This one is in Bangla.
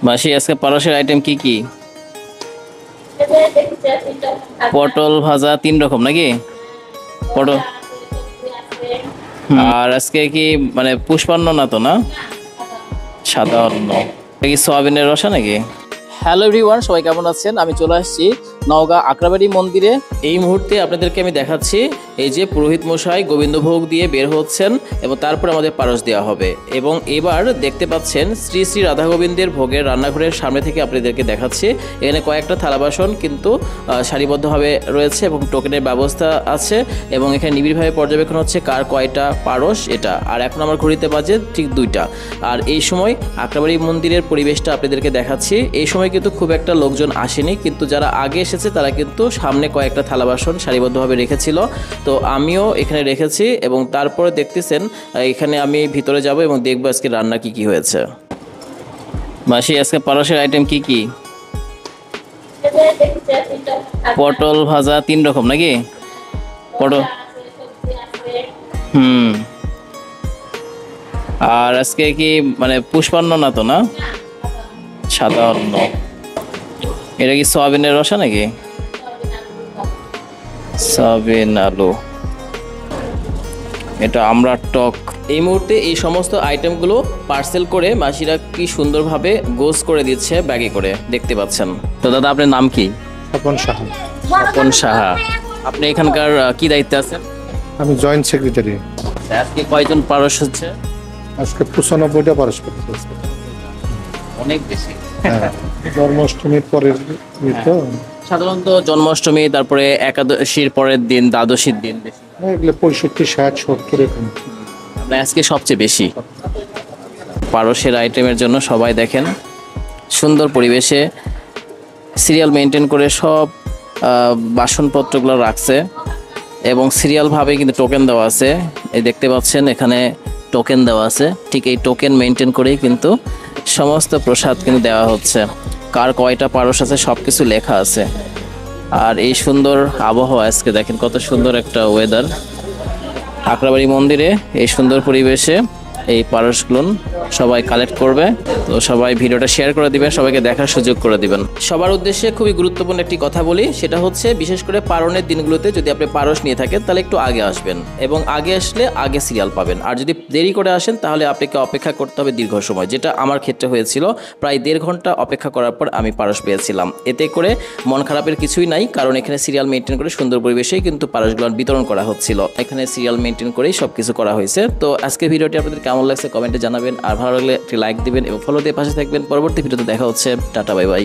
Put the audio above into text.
মাসি আজকে পারসের আইটেম কি কি? পটল ভাজা 3 রকম নাকি? পটল আর আজকে কি মানে পুষ্পান্ন না তো না? সাদা অন্ন। এটা কি সয়াবিনের রসা নাকি? হ্যালো এভরিওয়ান, সবাই কেমন আছেন? আমি চলে আসছি নওগাঁ আকরাবাড়ি মন্দিরে। এই মুহূর্তে আপনাদেরকে আমি দেখাচ্ছি এই যে পুরোহিত মশাই গোবিন্দভোগ দিয়ে বের হচ্ছেন এবং তারপর আমাদের পারস দেওয়া হবে। এবং এবার দেখতে পাচ্ছেন শ্রী শ্রী রাধা গোবিন্দের ভোগের রান্নাঘরের সামনে থেকে আপনাদেরকে দেখাচ্ছি। এখানে কয়েকটা থালা বাসন কিন্তু সারিবদ্ধভাবে রয়েছে এবং টোকেনের ব্যবস্থা আছে এবং এখানে নিবিড়ভাবে পর্যবেক্ষণ হচ্ছে কার কয়টা পারস এটা। আর এখন আমার ঘড়িতে বাজে ঠিক 2টা। আর এই সময় আকরাবাড়ি মন্দিরের পরিবেশটা আপনাদেরকে দেখাচ্ছি। এই সময় কিন্তু খুব একটা লোকজন আসেনি, কিন্তু যারা আগে এসেছে তারা কিন্তু সামনে কয়েকটা থালা বাসন সারিবদ্ধভাবে রেখেছিল। তো আমিও এখানে রেখেছি এবং তারপরে দেখতেছেন এখানে আমি ভিতরে যাব এবং দেখবো আজকে রান্না কি কি হয়েছে। মাসি আজকে পারসের আইটেম কি কি? পটল ভাজা 3 রকম নাকি? পটল আর আজকে কি মানে পুষ্পান্ন না তো না? সাদা অন্ন। এটা কি সয়াবিনের রসা নাকি? সয়াবিন আলু। এটা আমরা টক। এই মুহূর্তে এই সমস্ত আইটেমগুলো পার্সেল করে মাসিরা কি সুন্দরভাবে গোছ করে দিচ্ছে ব্যাগে করে, দেখতে পাচ্ছেন। তো দাদা আপনার নাম কি? স্বপন সাহা। স্বপন সাহা। আপনি এখানকার কি দায়িত্বে আছেন? আমি জয়েন্ট সেক্রেটারি। আজকে কয়জন পারস হচ্ছে? আজকে 95টা পারস করতে হচ্ছে। অনেক বেশি। জন্মাষ্টমীর পরের তো সাধারণত জন্মাষ্টমী, তারপরে একাদশীর পরের দিন, দ্বাদশীর দিন বেশি। এগুলো 65, 60, 70 এরকম। আমরা আজকে সবচেয়ে বেশি পারসের আইটেমের জন্য সবাই দেখেন সুন্দর পরিবেশে সিরিয়াল মেনটেন করে সব বাসনপত্রগুলো রাখছে এবং সিরিয়ালভাবে কিন্তু টোকেন দেওয়া আছে। এই দেখতে পাচ্ছেন এখানে টোকেন দেওয়া আছে। ঠিক এই টোকেন মেনটেন করেই কিন্তু সমস্ত প্রসাদ কিন্তু দেওয়া হচ্ছে। কার কয়টা পারস আছে সব কিছু লেখা আছে। আর এই সুন্দর আবহাওয়া, আজকে দেখেন কত সুন্দর একটা ওয়েদার। আকরাবাড়ি মন্দিরে এই সুন্দর পরিবেশে এই পারসগুলো সবাই কালেক্ট করবে। তো সবাই ভিডিওটা শেয়ার করে দিবেন, সবাইকে দেখার সুযোগ করে দিবেন। সবার উদ্দেশ্যে খুবই গুরুত্বপূর্ণ একটি কথা বলি, সেটা হচ্ছে বিশেষ করে পারণের দিনগুলোতে যদি আপনি পারস নিয়ে থাকেন তাহলে একটু আগে আসবেন এবং আগে আসলে আগে সিরিয়াল পাবেন। আর যদি দেরি করে আসেন তাহলে আপনাকে অপেক্ষা করতে হবে দীর্ঘ সময়, যেটা আমার ক্ষেত্রে হয়েছিল। প্রায় 1.5 ঘন্টা অপেক্ষা করার পর আমি পারস পেয়েছিলাম। এতে করে মন খারাপের কিছুই নাই, কারণ এখানে সিরিয়াল মেনটেন করে সুন্দর পরিবেশেই কিন্তু পারসগুলো বিতরণ করা হচ্ছিল। এখানে সিরিয়াল মেনটেন করেই সব কিছু করা হয়েছে। তো আজকে ভিডিওটি আপনাদের কেমন লাগছে কমেন্টে জানাবেন, আর ভালো লাগলে একটি লাইক দিবেন এবং ফলো দিয়ে পাশে থাকবেন। পরবর্তী ভিডিওতে দেখা হচ্ছে। Tata, bye bye.